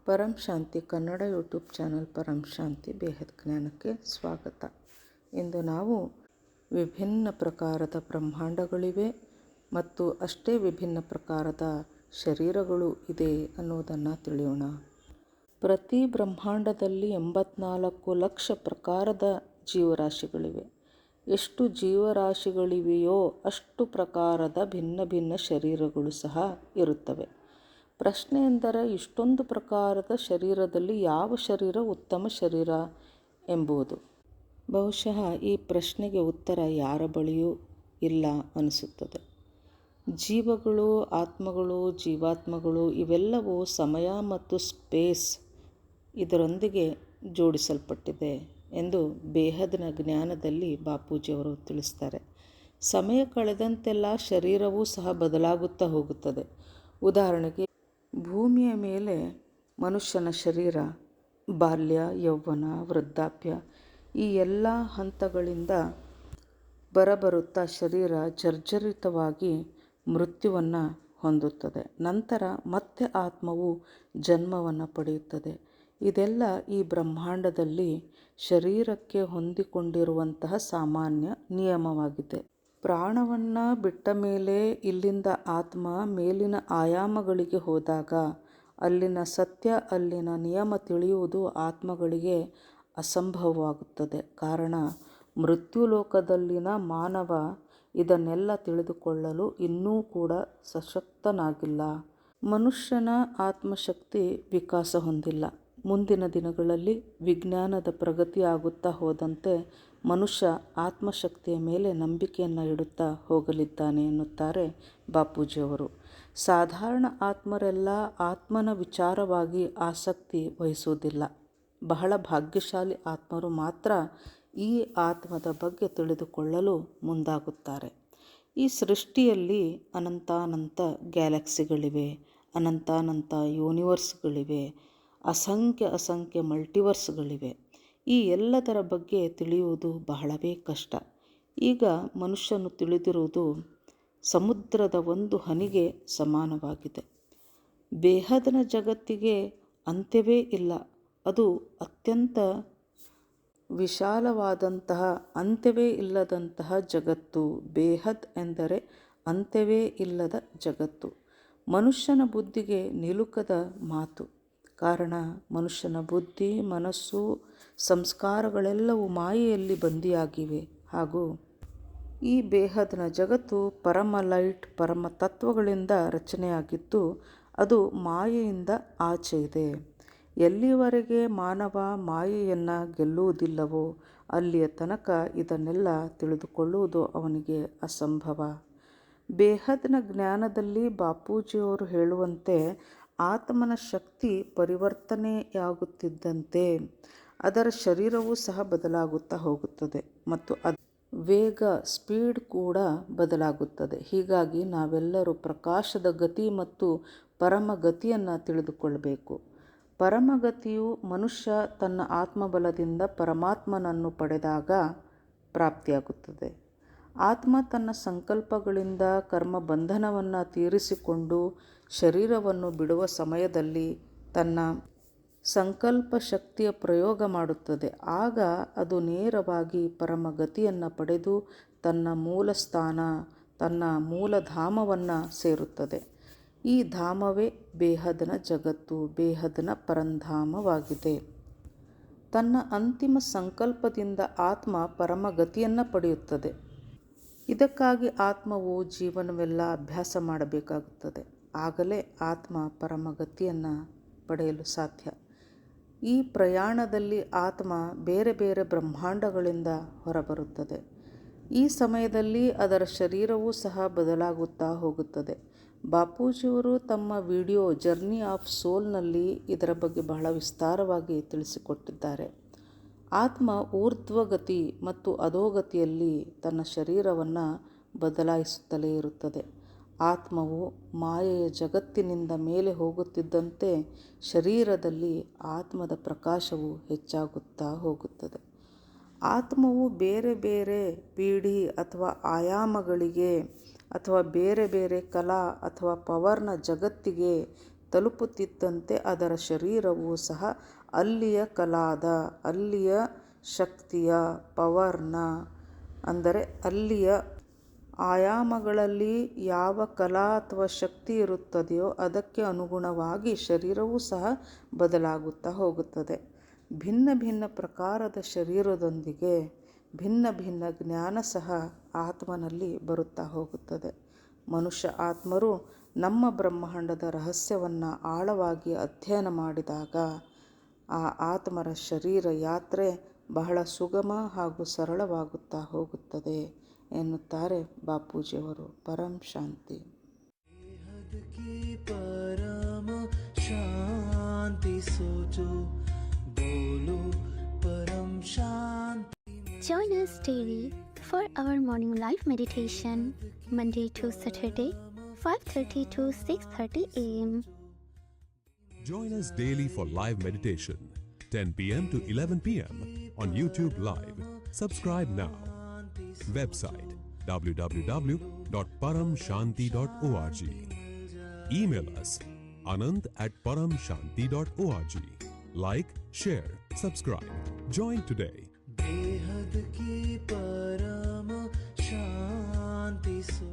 ಪರಂ ಶಾಂತಿ Kannada YouTube channel ಪರಂ ಶಾಂತಿ ಬೇಹದ್ ಜ್ಞಾನಕ್ಕೆ ಸ್ವಾಗತ. ಇಂದು ನಾವು ವಿಭಿನ್ನ ಪ್ರಕಾರದ ಬ್ರಹ್ಮಾಂಡಗಳಿವೆ ಮತ್ತು ಅಷ್ಟೇ ವಿಭಿನ್ನ ಪ್ರಕಾರದ ಶರೀರಗಳು ಇದೆ ಅನ್ನೋದನ್ನು ತಿಳಿಯೋಣ. ಪ್ರತಿ ಬ್ರಹ್ಮಾಂಡದಲ್ಲಿ 84 ಲಕ್ಷ ಪ್ರಕಾರದ ಜೀವರಾಶಿಗಳಿವೆ. ಎಷ್ಟು ಜೀವರಾಶಿಗಳಿವೆಯೋ ಅಷ್ಟು ಪ್ರಕಾರದ ಭಿನ್ನ ಭಿನ್ನ ಶರೀರಗಳು ಸಹ ಇರುತ್ತವೆ. ಪ್ರಶ್ನೆ ಎಂದರೆ, ಇಷ್ಟೊಂದು ಪ್ರಕಾರದ ಶರೀರದಲ್ಲಿ ಯಾವ ಶರೀರ ಉತ್ತಮ ಶರೀರ ಎಂಬುದು. ಬಹುಶಃ ಈ ಪ್ರಶ್ನೆಗೆ ಉತ್ತರ ಯಾರ ಬಳಿಯೂ ಇಲ್ಲ ಅನಿಸುತ್ತದೆ. ಜೀವಗಳು, ಆತ್ಮಗಳು, ಜೀವಾತ್ಮಗಳು ಇವೆಲ್ಲವೂ ಸಮಯ ಮತ್ತು ಸ್ಪೇಸ್ ಇದರೊಂದಿಗೆ ಜೋಡಿಸಲ್ಪಟ್ಟಿದೆ ಎಂದು ಬೇಹದ್ನ ಜ್ಞಾನದಲ್ಲಿ ಬಾಪೂಜಿಯವರು ತಿಳಿಸ್ತಾರೆ. ಸಮಯ ಕಳೆದಂತೆಲ್ಲ ಶರೀರವೂ ಸಹ ಬದಲಾಗುತ್ತಾ ಹೋಗುತ್ತದೆ. ಉದಾಹರಣೆಗೆ, ಭೂಮಿಯ ಮೇಲೆ ಮನುಷ್ಯನ ಶರೀರ ಬಾಲ್ಯ, ಯೌವನ, ವೃದ್ಧಾಪ್ಯ ಈ ಎಲ್ಲ ಹಂತಗಳಿಂದ ಬರಬರುತ್ತಾ ಶರೀರ ಜರ್ಜರಿತವಾಗಿ ಮೃತ್ಯುವನ್ನು ಹೊಂದುತ್ತದೆ. ನಂತರ ಮತ್ತೆ ಆತ್ಮವು ಜನ್ಮವನ್ನು ಪಡೆಯುತ್ತದೆ. ಇದೆಲ್ಲ ಈ ಬ್ರಹ್ಮಾಂಡದಲ್ಲಿ ಶರೀರಕ್ಕೆ ಹೊಂದಿಕೊಂಡಿರುವಂತಹ ಸಾಮಾನ್ಯ ನಿಯಮವಾಗಿದೆ. ಪ್ರಾಣವನ್ನು ಬಿಟ್ಟ ಮೇಲೆ ಇಲ್ಲಿಂದ ಆತ್ಮ ಮೇಲಿನ ಆಯಾಮಗಳಿಗೆ ಹೋದಾಗ ಅಲ್ಲಿನ ಸತ್ಯ, ಅಲ್ಲಿನ ನಿಯಮ ತಿಳಿಯುವುದು ಆತ್ಮಗಳಿಗೆ ಅಸಂಭವವಾಗುತ್ತದೆ. ಕಾರಣ, ಮೃತ್ಯುಲೋಕದಲ್ಲಿನ ಮಾನವ ಇದನ್ನೆಲ್ಲ ತಿಳಿದುಕೊಳ್ಳಲು ಇನ್ನೂ ಕೂಡ ಸಶಕ್ತನಾಗಿಲ್ಲ. ಮನುಷ್ಯನ ಆತ್ಮಶಕ್ತಿ ವಿಕಾಸ ಹೊಂದಿಲ್ಲ. ಮುಂದಿನ ದಿನಗಳಲ್ಲಿ ವಿಜ್ಞಾನದ ಪ್ರಗತಿ ಆಗುತ್ತಾ ಹೋದಂತೆ ಮನುಷ್ಯ ಆತ್ಮಶಕ್ತಿಯ ಮೇಲೆ ನಂಬಿಕೆಯನ್ನು ಇಡುತ್ತಾ ಹೋಗಲಿದ್ದಾನೆ ಎನ್ನುತ್ತಾರೆ ಬಾಪೂಜಿಯವರು. ಸಾಧಾರಣ ಆತ್ಮರೆಲ್ಲ ಆತ್ಮನ ವಿಚಾರವಾಗಿ ಆಸಕ್ತಿ ವಹಿಸುವುದಿಲ್ಲ. ಬಹಳ ಭಾಗ್ಯಶಾಲಿ ಆತ್ಮರು ಮಾತ್ರ ಈ ಆತ್ಮದ ಬಗ್ಗೆ ತಿಳಿದುಕೊಳ್ಳಲು ಮುಂದಾಗುತ್ತಾರೆ. ಈ ಸೃಷ್ಟಿಯಲ್ಲಿ ಅನಂತಾನಂತ ಗ್ಯಾಲಕ್ಸಿಗಳಿವೆ, ಅನಂತಾನಂತ ಯೂನಿವರ್ಸ್ಗಳಿವೆ, ಅಸಂಖ್ಯ ಮಲ್ಟಿವರ್ಸ್ಗಳಿವೆ. ಈ ಎಲ್ಲದರ ಬಗ್ಗೆ ತಿಳಿಯುವುದು ಬಹಳವೇ ಕಷ್ಟ. ಈಗ ಮನುಷ್ಯನು ತಿಳಿದಿರುವುದು ಸಮುದ್ರದ ಒಂದು ಹನಿಗೆ ಸಮಾನವಾಗಿದೆ. ಬೇಹದ್ನ ಜಗತ್ತಿಗೆ ಅಂತ್ಯವೇ ಇಲ್ಲ. ಅದು ಅತ್ಯಂತ ವಿಶಾಲವಾದಂತಹ, ಅಂತ್ಯವೇ ಇಲ್ಲದಂತಹ ಜಗತ್ತು. ಬೇಹದ್ ಎಂದರೆ ಅಂತ್ಯವೇ ಇಲ್ಲದ ಜಗತ್ತು. ಮನುಷ್ಯನ ಬುದ್ಧಿಗೆ ನಿಲುಕದ ಮಾತು. ಕಾರಣ, ಮನುಷ್ಯನ ಬುದ್ಧಿ, ಮನಸ್ಸು, ಸಂಸ್ಕಾರಗಳೆಲ್ಲವೂ ಮಾಯೆಯಲ್ಲಿ ಬಂದಿಯಾಗಿವೆ. ಹಾಗೂ ಈ ಬೇಹದ್ನ ಜಗತ್ತು ಪರಮ ಲೈಟ್, ಪರಮ ತತ್ವಗಳಿಂದ ರಚನೆಯಾಗಿದ್ದು ಅದು ಮಾಯೆಯಿಂದ ಆಚೆ ಇದೆ. ಎಲ್ಲಿಯವರೆಗೆ ಮಾನವ ಮಾಯೆಯನ್ನು ಗೆಲ್ಲುವುದಿಲ್ಲವೋ ಅಲ್ಲಿಯ ತನಕ ಇದನ್ನೆಲ್ಲ ತಿಳಿದುಕೊಳ್ಳುವುದು ಅವನಿಗೆ ಅಸಂಭವ. ಬೇಹದ್ನ ಜ್ಞಾನದಲ್ಲಿ ಬಾಪೂಜಿಯವರು ಹೇಳುವಂತೆ ಆತ್ಮನ ಶಕ್ತಿ ಪರಿವರ್ತನೆಯಾಗುತ್ತಿದ್ದಂತೆ ಅದರ ಶರೀರವೂ ಸಹ ಬದಲಾಗುತ್ತಾ ಹೋಗುತ್ತದೆ ಮತ್ತು ವೇಗ, ಸ್ಪೀಡ್ ಕೂಡ ಬದಲಾಗುತ್ತದೆ. ಹೀಗಾಗಿ ನಾವೆಲ್ಲರೂ ಪ್ರಕಾಶದ ಗತಿ ಮತ್ತು ಪರಮಗತಿಯನ್ನು ತಿಳಿದುಕೊಳ್ಳಬೇಕು. ಪರಮಗತಿಯು ಮನುಷ್ಯ ತನ್ನ ಆತ್ಮಬಲದಿಂದ ಪರಮಾತ್ಮನನ್ನು ಪಡೆದಾಗ ಪ್ರಾಪ್ತಿಯಾಗುತ್ತದೆ. ಆತ್ಮ ತನ್ನ ಸಂಕಲ್ಪಗಳಿಂದ ಕರ್ಮ ಬಂಧನವನ್ನು ತೀರಿಸಿಕೊಂಡು ಶರೀರವನ್ನು ಬಿಡುವ ಸಮಯದಲ್ಲಿ ತನ್ನ ಸಂಕಲ್ಪ ಶಕ್ತಿಯ ಪ್ರಯೋಗ ಮಾಡುತ್ತದೆ. ಆಗ ಅದು ನೇರವಾಗಿ ಪರಮಗತಿಯನ್ನು ಪಡೆದು ತನ್ನ ಮೂಲ ಸ್ಥಾನ, ತನ್ನ ಮೂಲಧಾಮವನ್ನು ಸೇರುತ್ತದೆ. ಈ ಧಾಮವೇ ಬೇಹದ್ನ ಜಗತ್ತು, ಬೇಹದ್ನ ಪರಂಧಾಮವಾಗಿದೆ. ತನ್ನ ಅಂತಿಮ ಸಂಕಲ್ಪದಿಂದ ಆತ್ಮ ಪರಮಗತಿಯನ್ನು ಪಡೆಯುತ್ತದೆ. ಇದಕ್ಕಾಗಿ ಆತ್ಮವು ಜೀವನವೆಲ್ಲ ಅಭ್ಯಾಸ ಮಾಡಬೇಕಾಗುತ್ತದೆ. ಆಗಲೇ ಆತ್ಮ ಪರಮಗತಿಯನ್ನು ಪಡೆಯಲು ಸಾಧ್ಯ. ಈ ಪ್ರಯಾಣದಲ್ಲಿ ಆತ್ಮ ಬೇರೆ ಬೇರೆ ಬ್ರಹ್ಮಾಂಡಗಳಿಂದ ಹೊರಬರುತ್ತದೆ. ಈ ಸಮಯದಲ್ಲಿ ಅದರ ಶರೀರವೂ ಸಹ ಬದಲಾಗುತ್ತಾ ಹೋಗುತ್ತದೆ. ಬಾಪೂಜಿಯವರು ತಮ್ಮ ವಿಡಿಯೋ ಜರ್ನಿ ಆಫ್ ಸೋಲ್ನಲ್ಲಿ ಇದರ ಬಗ್ಗೆ ಬಹಳ ವಿಸ್ತಾರವಾಗಿ ತಿಳಿಸಿಕೊಟ್ಟಿದ್ದಾರೆ. ಆತ್ಮ ಊರ್ಧ್ವಗತಿ ಮತ್ತು ಅಧೋಗತಿಯಲ್ಲಿ ತನ್ನ ಶರೀರವನ್ನು ಬದಲಾಯಿಸುತ್ತಲೇ ಇರುತ್ತದೆ. ಆತ್ಮವು ಮಾಯೆಯ ಜಗತ್ತಿನಿಂದ ಮೇಲೆ ಹೋಗುತ್ತಿದ್ದಂತೆ ಶರೀರದಲ್ಲಿ ಆತ್ಮದ ಪ್ರಕಾಶವು ಹೆಚ್ಚಾಗುತ್ತಾ ಹೋಗುತ್ತದೆ. ಆತ್ಮವು ಬೇರೆ ಬೇರೆ ಪೀಳಿ ಅಥವಾ ಆಯಾಮಗಳಿಗೆ ಅಥವಾ ಬೇರೆ ಬೇರೆ ಕಲಾ ಅಥವಾ ಪವರ್ನ ಜಗತ್ತಿಗೆ ತಲುಪುತ್ತಿದ್ದಂತೆ ಅದರ ಶರೀರವೂ ಸಹ ಅಲ್ಲಿಯ ಶಕ್ತಿಯ ಪವರ್ನ ಅಂದರೆ ಅಲ್ಲಿಯ ಆಯಾಮಗಳಲ್ಲಿ ಯಾವ ಕಲಾ ಅಥವಾ ಶಕ್ತಿ ಇರುತ್ತದೆಯೋ ಅದಕ್ಕೆ ಅನುಗುಣವಾಗಿ ಶರೀರವೂ ಸಹ ಬದಲಾಗುತ್ತಾ ಹೋಗುತ್ತದೆ. ಭಿನ್ನ ಭಿನ್ನ ಪ್ರಕಾರದ ಶರೀರದೊಂದಿಗೆ ಭಿನ್ನ ಭಿನ್ನ ಜ್ಞಾನ ಸಹ ಆತ್ಮನಲ್ಲಿ ಬರುತ್ತಾ ಹೋಗುತ್ತದೆ. ಮನುಷ್ಯ ಆತ್ಮರು ನಮ್ಮ ಬ್ರಹ್ಮಾಂಡದ ರಹಸ್ಯವನ್ನು ಆಳವಾಗಿ ಅಧ್ಯಯನ ಮಾಡಿದಾಗ ಆ ಆತ್ಮರ ಶರೀರ ಯಾತ್ರೆ ಬಹಳ ಸುಗಮ ಹಾಗೂ ಸರಳವಾಗುತ್ತಾ ಹೋಗುತ್ತದೆ ಎನ್ನುತ್ತಾರೆ ಬಾಪೂಜಿಯವರು. ಪರಂ ಶಾಂತಿ. परम शांति सोचो बोलो परम शांति. Join us daily for our morning live meditation, Monday to Saturday, 5:30 to 6:30 a.m. Join us daily for live meditation, 10 p.m. to 11 p.m. on YouTube Live. Subscribe now. Website www.paramshanti.org. Email us anand@paramshanti.org. Like, share, subscribe. Join today. बेहद की परम शांति सो